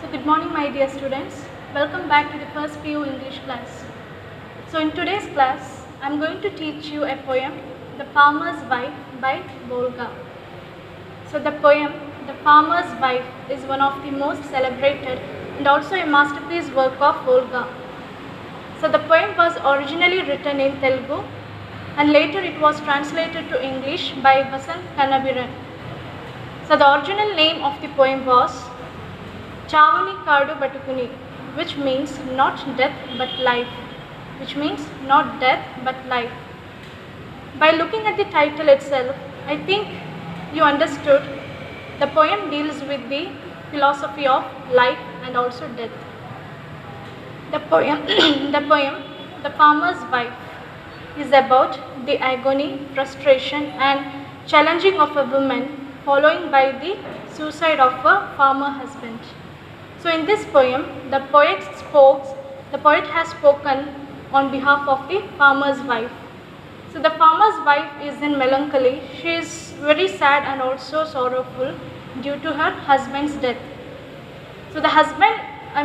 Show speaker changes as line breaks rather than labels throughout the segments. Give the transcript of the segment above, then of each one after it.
So good morning my dear students. Welcome back to the first PU English class. So in today's class, I am going to teach you a poem, The Farmer's Wife by Volga. So the poem, The Farmer's Wife is one of the most celebrated and also a masterpiece work of Volga. So the poem was originally written in Telugu and later it was translated to English by Vasant Kannabiran. So the original name of the poem was Chavani Kardu Batukuni, which means not death but life, which means not death but life. By looking at the title itself, I think you understood the poem deals with the philosophy of life and also death. The poem, The Farmer's Wife, is about the agony, frustration and challenging of a woman following by the suicide of a farmer husband. So in this poem, the poet has spoken on behalf of the farmer's wife. So the farmer's wife is in melancholy. She is very sad and also sorrowful due to her husband's death. So the husband,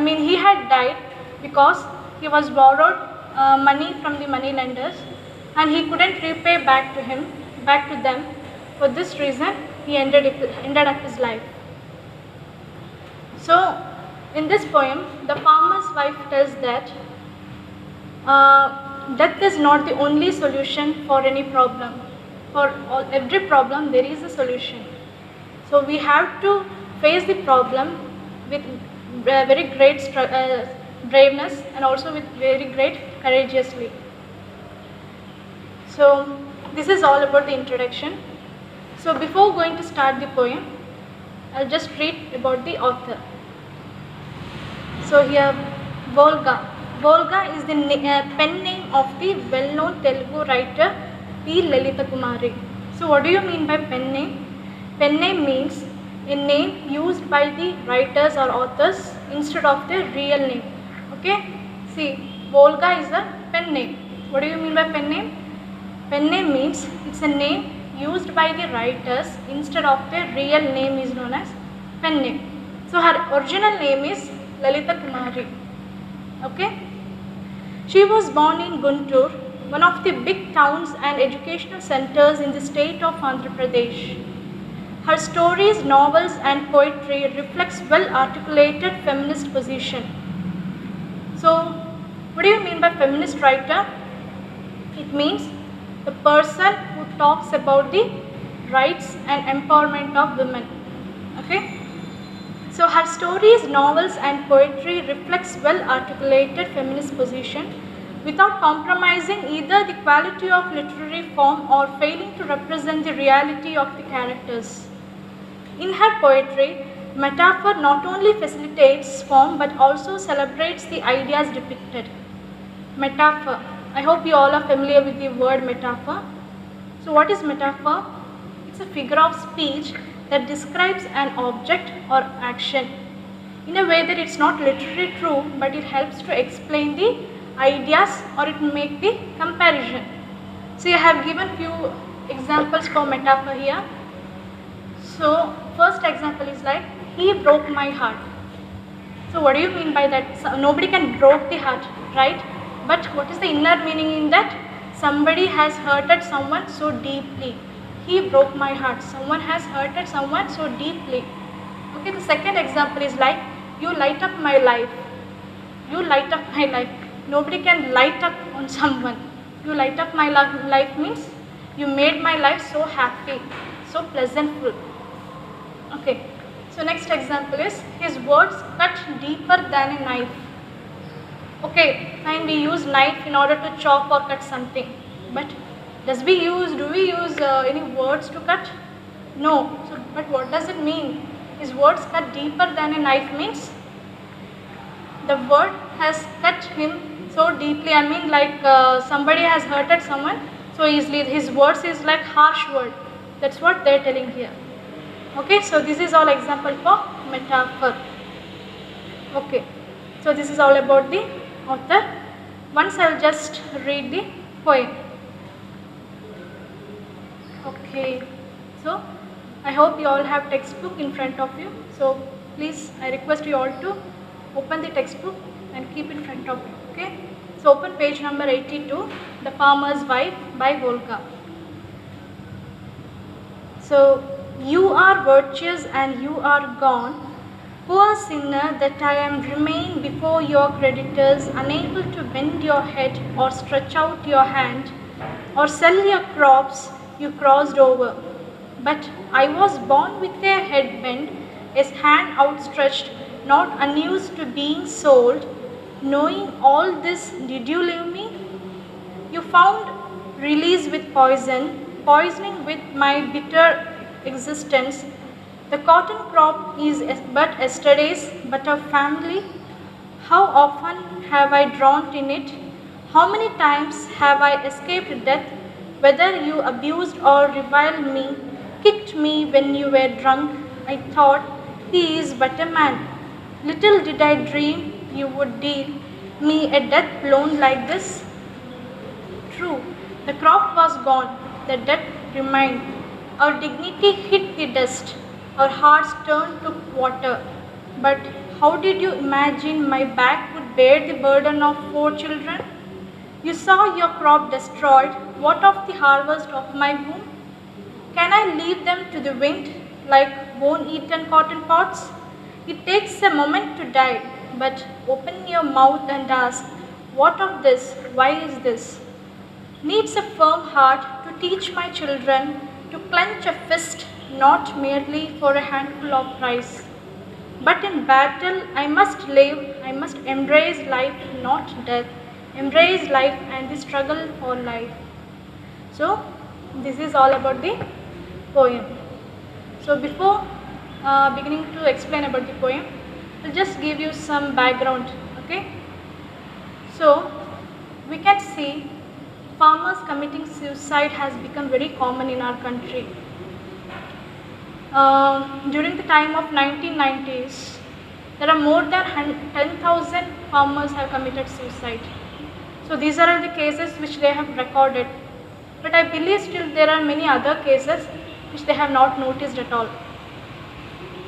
he had died because he was borrowed money from the money lenders and he couldn't repay back to them. For this reason, he ended up his life. So in this poem, the farmer's wife tells that death is not the only solution for any problem. For every problem, there is a solution. So we have to face the problem with very great braveness and also with very great courageously. So this is all about the introduction. So before going to start the poem, I'll just read about the author. So here, Volga. Volga is the pen name of the well-known Telugu writer P. Lalita Kumari. So what do you mean by pen name? Pen name means a name used by the writers or authors instead of their real name. Okay? See, Volga is a pen name. What do you mean by pen name? Pen name means it's a name used by the writers instead of their real name is known as pen name. So her original name is Lalita Kumari. Okay? She was born in Guntur, one of the big towns and educational centers in the state of Andhra Pradesh. Her stories, novels and poetry reflects well-articulated feminist position. So, what do you mean by feminist writer? It means the person who talks about the rights and empowerment of women. Okay? So her stories, novels and poetry reflects well-articulated feminist position without compromising either the quality of literary form or failing to represent the reality of the characters. In her poetry, metaphor not only facilitates form but also celebrates the ideas depicted. Metaphor. I hope you all are familiar with the word metaphor. So what is metaphor? It's a figure of speech that describes an object or action in a way that it's not literally true, but it helps to explain the ideas or it make the comparison. See, I have given few examples for metaphor here. So first example is like, he broke my heart. So what do you mean by that? So, nobody can break the heart, right? But what is the inner meaning in that? Somebody has hurted someone so deeply. He broke my heart. Someone has hurted someone so deeply. Okay, the second example is like, you light up my life. You light up my life. Nobody can light up on someone. You light up my life means you made my life so happy, so pleasantful. Okay, so next example is, his words cut deeper than a knife. Okay, fine, we use knife in order to chop or cut something. But do we use any words to cut? No. So, but what does it mean? His words cut deeper than a knife means the word has cut him so deeply. Like somebody has hurted someone so easily. His words is like harsh word. That's what they're telling here. Okay, so this is all example for metaphor. Okay, so this is all about the author. Once I'll just read the poem. Okay, so I hope you all have textbook in front of you. So Please, I request you all to open the textbook and keep in front of you. Okay. So open page number 82, The Farmer's Wife by Volga. So, you are virtuous and you are gone. Poor sinner, that I am remain before your creditors, unable to bend your head or stretch out your hand, or sell your crops you crossed over. But I was born with a head bent, a hand outstretched, not unused to being sold. Knowing all this, did you leave me? You found release with poison, poisoning with my bitter existence. The cotton crop is but yesterday's, but a family. How often have I drowned in it? How many times have I escaped death? Whether you abused or reviled me, kicked me when you were drunk, I thought, he is but a man. Little did I dream you would deal me a death blown like this. True, the crop was gone, the debt remained. Our dignity hit the dust, our hearts turned to water. But how did you imagine my back would bear the burden of 4 children? You saw your crop destroyed. What of the harvest of my womb? Can I leave them to the wind like worm-eaten cotton pods? It takes a moment to die, but open your mouth and ask, what of this? Why is this? Needs a firm heart to teach my children to clench a fist, not merely for a handful of rice. But in battle, I must live, I must embrace life, not death. Embrace life and the struggle for life. So, this is all about the poem. So, before beginning to explain about the poem, I'll just give you some background. Okay. So, we can see farmers committing suicide has become very common in our country. During the time of 1990s, there are more than 10,000 farmers have committed suicide. So these are the cases which they have recorded. But I believe still there are many other cases which they have not noticed at all.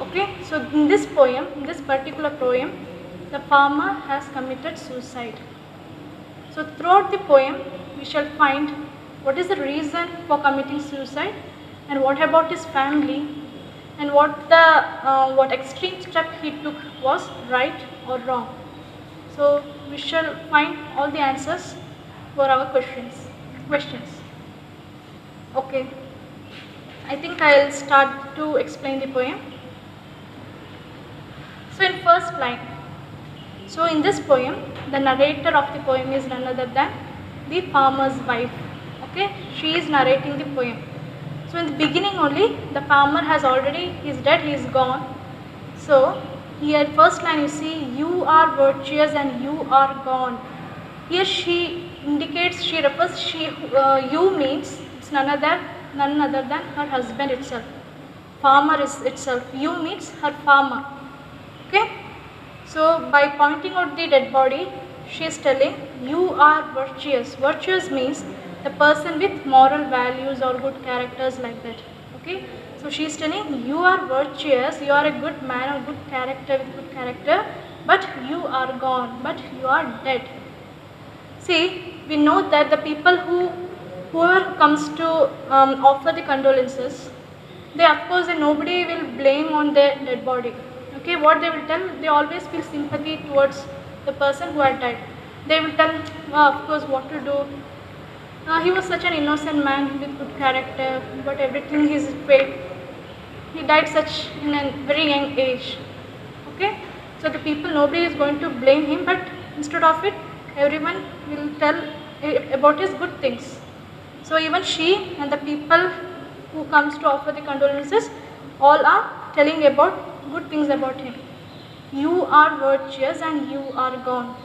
Okay, so in this poem, in this particular poem, the farmer has committed suicide. So throughout the poem, we shall find what is the reason for committing suicide and what about his family and what extreme step he took was right or wrong. So we shall find all the answers for our questions. Okay, I think I'll start to explain the poem. So in first line, so in this poem, the narrator of the poem is none other than the farmer's wife. Okay, she is narrating the poem. So in the beginning only, the farmer has already, he is dead, he is gone. So here first line you see, you are virtuous and you are gone. Here she indicates, she refers, you means it's none other than her husband itself. Farmer is itself, you means her farmer. Okay. So by pointing out the dead body, she is telling you are virtuous. Virtuous means the person with moral values or good characters like that. Okay. So she is telling you are virtuous, you are a good man or good character with good character, but you are gone, but you are dead. See, we know that the people whoever comes to offer the condolences, they of course nobody will blame on their dead body. Okay, what they will tell, they always feel sympathy towards the person who had died. They will tell, of course, what to do. He was such an innocent man with good character, but everything is fate. He died such in a very young age. Okay, so the people, nobody is going to blame him, but instead of it, everyone will tell about his good things. So even she and the people who comes to offer the condolences, all are telling about good things about him. You are virtuous and you are gone.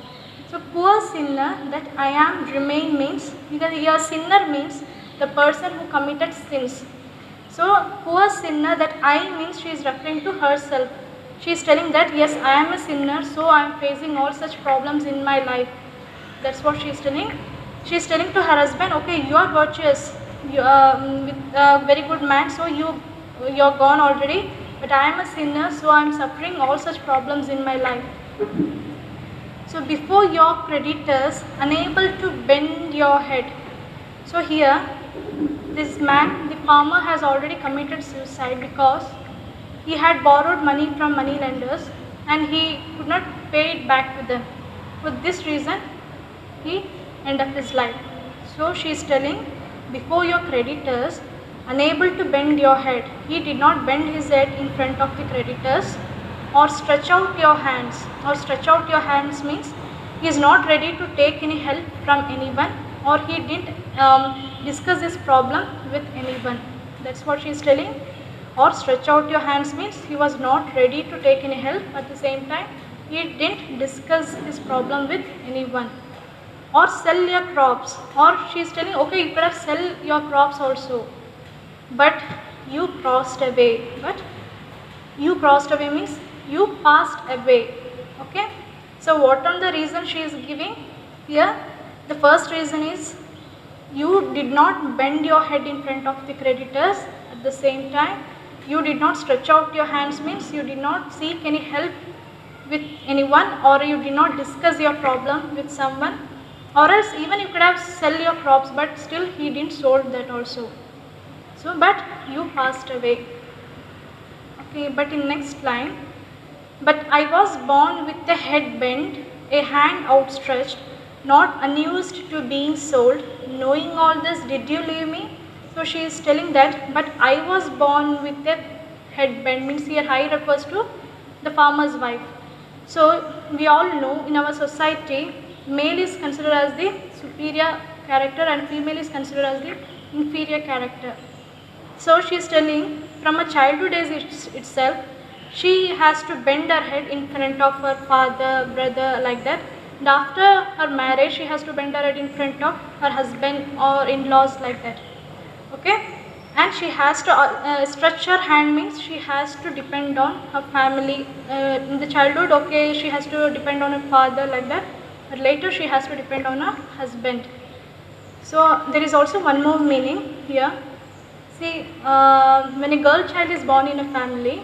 So poor sinner that I am remain means, because here sinner means the person who committed sins. So poor sinner that I means she is referring to herself. She is telling that yes, I am a sinner, so I am facing all such problems in my life. That's what she is telling. She is telling to her husband, okay, you are virtuous, you are very good man, so you're gone already. but I am a sinner, so I am suffering all such problems in my life. So before your creditors, unable to bend your head. So here, this man, the farmer, has already committed suicide because he had borrowed money from money lenders and he could not pay it back to them. For this reason, he ended up his life. So she is telling, before your creditors, unable to bend your head. He did not bend his head in front of the creditors or stretch out your hands. Or stretch out your hands means he is not ready to take any help from anyone, or he didn't discuss this problem with anyone. That's what she is telling. Or stretch out your hands means he was not ready to take any help. At the same time, he didn't discuss his problem with anyone. Or sell your crops. Or she is telling, okay, you could have sell your crops also, but you crossed away. But you crossed away means you passed away. Okay. So what are the reasons she is giving here? The first reason is you did not bend your head in front of the creditors. At the same time, you did not stretch out your hands means you did not seek any help with anyone, or you did not discuss your problem with someone, or else even you could have sell your crops, but still he didn't sold that also. So but you passed away. Okay, but in next line, but I was born with a head bent, a hand outstretched, not unused to being sold. Knowing all this, did you leave me? So she is telling that, but I was born with a head bent, means here I refers to the farmer's wife. So we all know in our society, male is considered as the superior character and female is considered as the inferior character. So she is telling, from a childhood age itself, she has to bend her head in front of her father, brother, like that. And after her marriage, she has to bend her head in front of her husband or in-laws, like that. Okay? And she has to stretch her hand means she has to depend on her family. In the childhood, okay, she has to depend on her father, like that. But later she has to depend on her husband. So there is also one more meaning here. See, when a girl child is born in a family,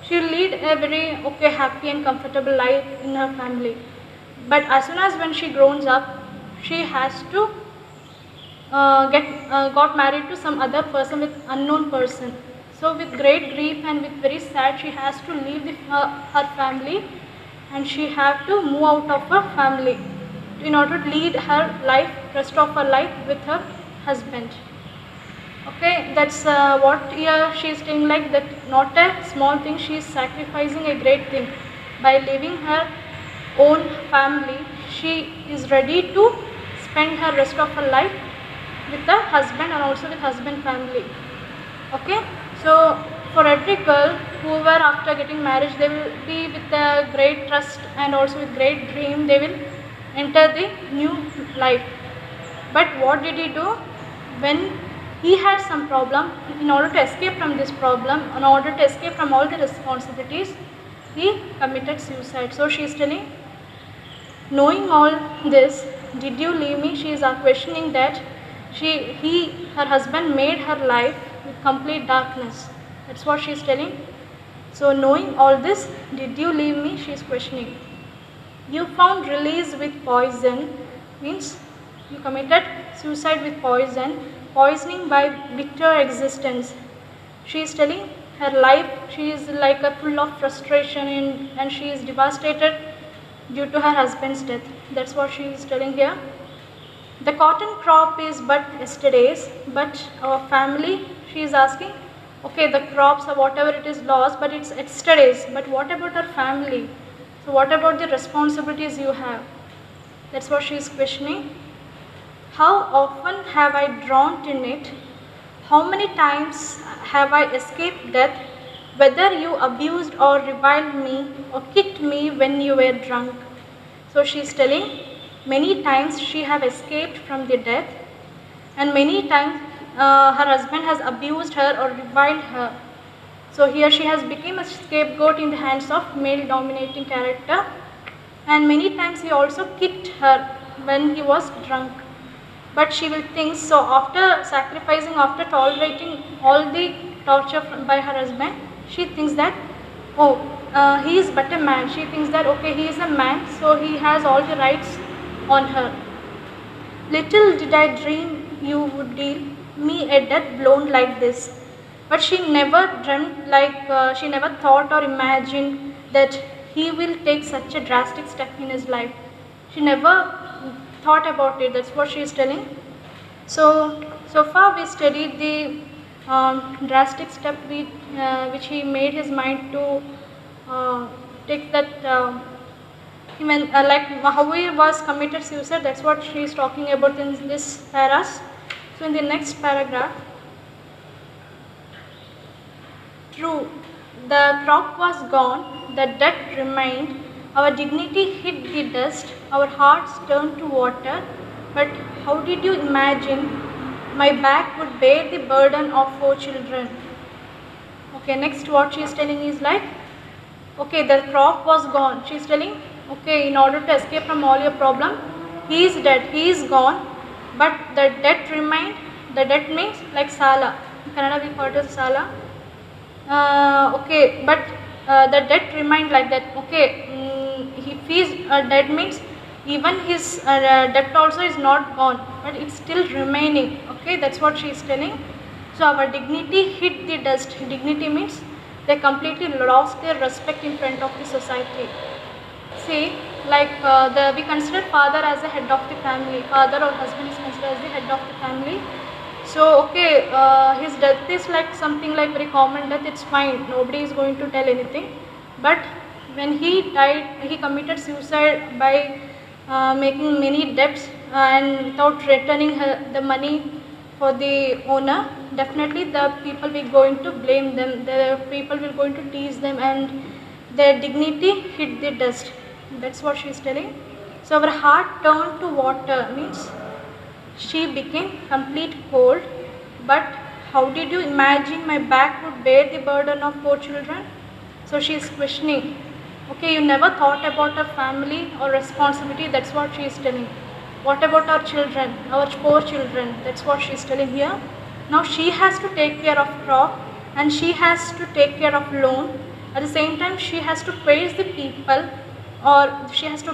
she will lead a very happy and comfortable life in her family. But as soon as when she grows up, she has to got married to some other person, with unknown person. So with great grief and with very sad, she has to leave her family, and she have to move out of her family in order to lead her life, rest of her life with her husband. Okay, that's what here she is saying, like that not a small thing, she is sacrificing a great thing. By leaving her own family, she is ready to spend her rest of her life with the husband and also with husband family. Okay, so for every girl, whoever after getting married, they will be with a great trust and also with great dream, they will enter the new life. But what did he do? When he had some problem, in order to escape from this problem, in order to escape from all the responsibilities, he committed suicide. So she is telling, knowing all this, did you leave me? She is questioning that her husband made her life with complete darkness. That's what she is telling. So knowing all this, did you leave me? She is questioning. You found release with poison, means you committed suicide with poisoning by bitter existence. She is telling her life, she is like full of frustration and she is devastated due to her husband's death. That's what she is telling here. The cotton crop is but yesterday's, but our family, she is asking, okay, the crops or whatever it is lost, but it's yesterday's, but what about our family? So what about the responsibilities you have? That's what she is questioning. How often have I drowned in it? How many times have I escaped death? Whether you abused or reviled me or kicked me when you were drunk. So she is telling, many times she have escaped from the death, and many times her husband has abused her or reviled her. So here she has become a scapegoat in the hands of male dominating character, and many times he also kicked her when he was drunk. But she will think, so after sacrificing, after tolerating all the torture by her husband, she thinks that, oh, he is but a man. She thinks that, okay, he is a man, so he has all the rights on her. Little did I dream you would deal me a death blown like this. But she never dreamt, she never thought or imagined that he will take such a drastic step in his life. She never thought about it. That's what she is telling. So far we studied the drastic step which he made his mind to take that. Even like how he was committed suicide, that's what she is talking about in this paras. So in the next paragraph, true, the crop was gone, the debt remained, our dignity hit the dust, our hearts turned to water, but how did you imagine my back would bear the burden of 4 children? Okay, next what she is telling is like, okay, the crop was gone. She is telling, okay, in order to escape from all your problem, he is dead, he is gone, but the debt remained. The debt means like sala. In Kannada we call it as sala. Okay, but the debt remained like that. Okay, if he is dead means even his debt also is not gone, but it's still remaining. Okay, that's what she is telling. So our dignity hit the dust. Dignity means they completely lost their respect in front of the society. See, like we consider father as the head of the family. Father or husband is considered as the head of the family. So okay, his death is like something like very common death. It's fine. Nobody is going to tell anything. But when he died, he committed suicide by making many debts and without returning the money for the owner. Definitely the people will going to blame them. The people will going to tease them, and their dignity hit the dust. That's what she is telling. So our heart turned to water means she became complete cold. But how did you imagine my back would bear the burden of 4 children? So she is questioning. Okay, you never thought about a family or responsibility. That's what she is telling. What about our children, our 4 children? That's what she is telling here. Now she has to take care of crop, and she has to take care of loan. At the same time, she has to praise the people, or she has to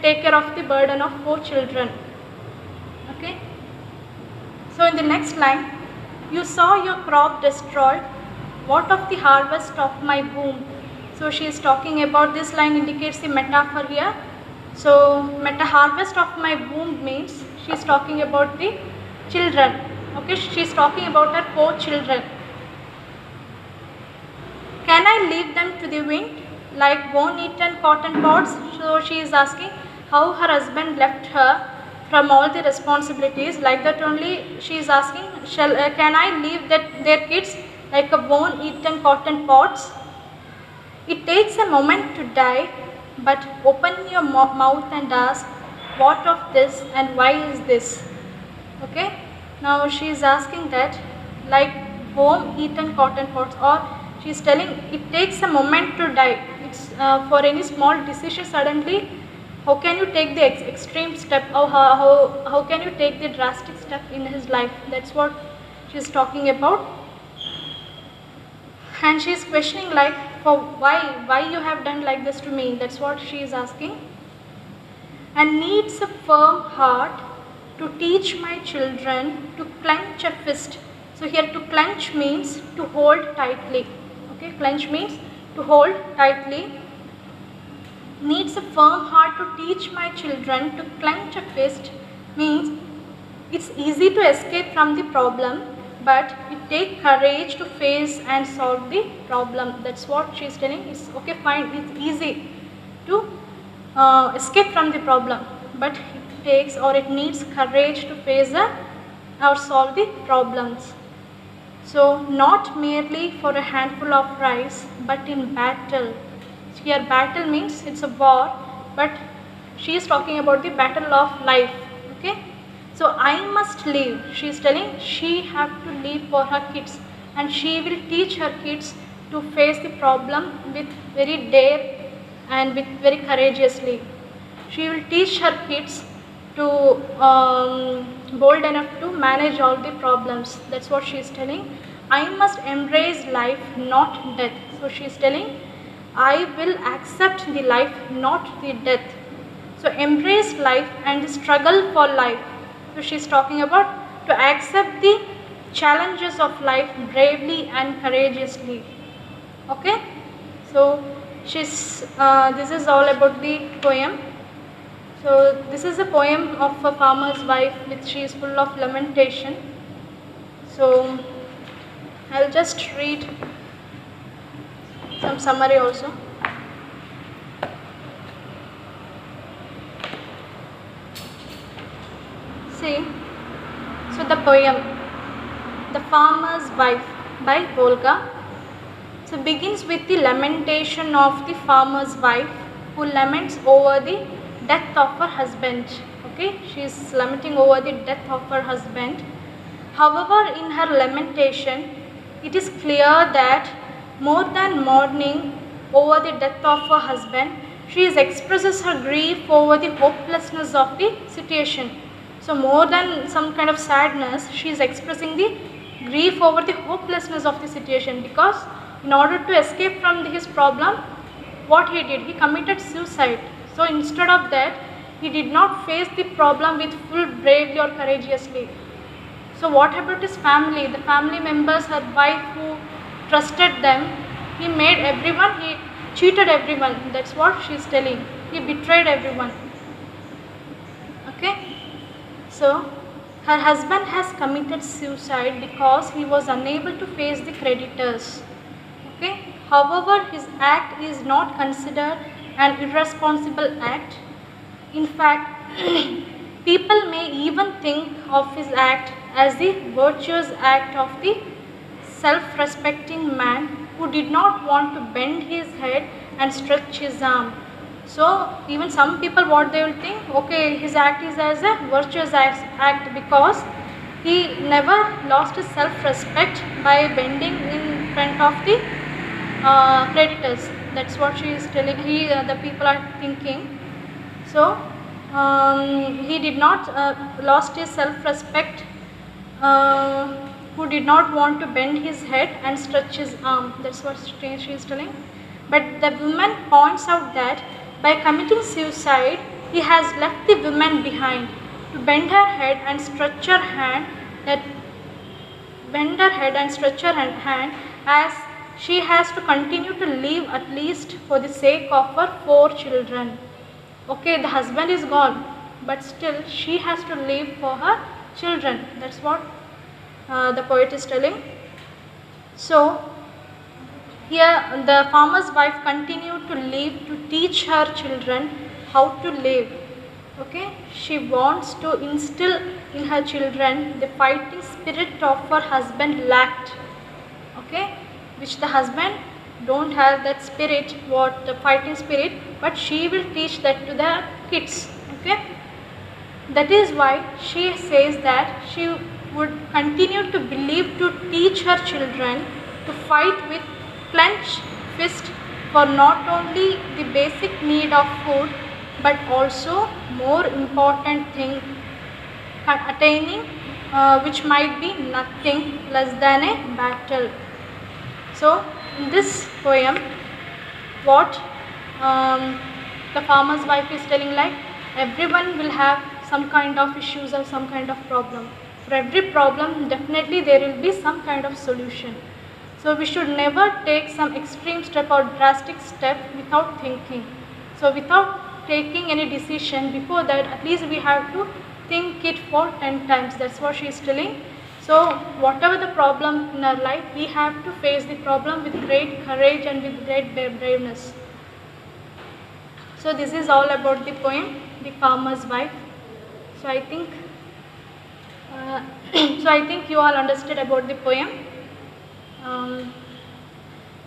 take care of the burden of 4 children. Okay. So in the next line, you saw your crop destroyed. What of the harvest of my womb? So she is talking about, this line indicates the metaphor here. So harvest of my womb means she is talking about the children. Okay, she is talking about her 4 children. Can I leave them to the wind like worm-eaten cotton pods? So she is asking how her husband left her from all the responsibilities. Like that only she is asking, can I leave their kids like a worm-eaten cotton pods? It takes a moment to die, but open your mouth and ask, what of this and why is this? Okay. Now she is asking that like worm-eaten cotton pods, or she is telling it takes a moment to die. It's for any small decision suddenly, how can you take the extreme step, or how can you take the drastic step in his life? That's what she is talking about. And she is questioning like, for why you have done like this to me? That's what she is asking. And needs a firm heart to teach my children to clench a fist. So here to clench means to hold tightly. Okay, clench means to hold tightly. Needs a firm heart to teach my children to clench a fist means it's easy to escape from the problem, but it takes courage to face and solve the problem. That's what she is telling. It's okay, fine, it's easy to escape from the problem, but it needs courage to face or solve the problems. So not merely for a handful of rice, but in battle. Here battle means it's a war, but she is talking about the battle of life. Okay. So I must live. She is telling she have to live for her kids, and she will teach her kids to face the problem with very dare and with very courageously. She will teach her kids to bold enough to manage all the problems. That's what she is telling. I must embrace life, not death. So she is telling, I will accept the life, not the death. So embrace life and struggle for life. So she is talking about to accept the challenges of life bravely and courageously. Okay, so this is all about the poem. So this is a poem of a farmer's wife, which she is full of lamentation. So I'll just read some summary also. See, so the poem, The Farmer's Wife by Volga. So begins with the lamentation of the farmer's wife who laments over the death of her husband. Okay, she is lamenting over the death of her husband. However, in her lamentation, it is clear that more than mourning over the death of her husband, she expresses her grief over the hopelessness of the situation. So more than some kind of sadness, she is expressing the grief over the hopelessness of the situation, because in order to escape from his problem, what he did, he committed suicide. So instead of that, he did not face the problem with full bravery or courageously. So what about his family, the family members, her wife who trusted them? He made everyone, he cheated everyone. That's what she is telling. He betrayed everyone. Okay. So her husband has committed suicide because he was unable to face the creditors. Okay. However, his act is not considered an irresponsible act. In fact, people may even think of his act as the virtuous act of the self-respecting man who did not want to bend his head and stretch his arm. So even some people, what they will think, okay, his act is as a virtuous act because he never lost his self-respect by bending in front of the creditors. That's what she is telling. The people are thinking. So he did not lost his self-respect, who did not want to bend his head and stretch his arm. That's what she is telling. But the woman points out that by committing suicide, he has left the woman behind to bend her head and stretch her hand. As she has to continue to live at least for the sake of her 4 children. Okay, the husband is gone, but still she has to live for her children. That's what the poet is telling. So here the farmer's wife continued to live to teach her children how to live. Okay, she wants to instill in her children the fighting spirit of her husband lacked. Okay, which the husband don't have that spirit, what the fighting spirit, but she will teach that to the kids. Okay, that is why she says that she would continue to believe to teach her children to fight with clenched fist for not only the basic need of food, but also more important thing, attaining which might be nothing less than a battle. So in this poem, what the farmer's wife is telling, like, everyone will have some kind of issues or some kind of problem. For every problem, definitely there will be some kind of solution. So we should never take some extreme step or drastic step without thinking. So without taking any decision before that, at least we have to think it for 10 times. That's what she is telling. So whatever the problem in our life, we have to face the problem with great courage and with great braveness. So this is all about the poem, The Farmer's Wife. So I think you all understood about the poem.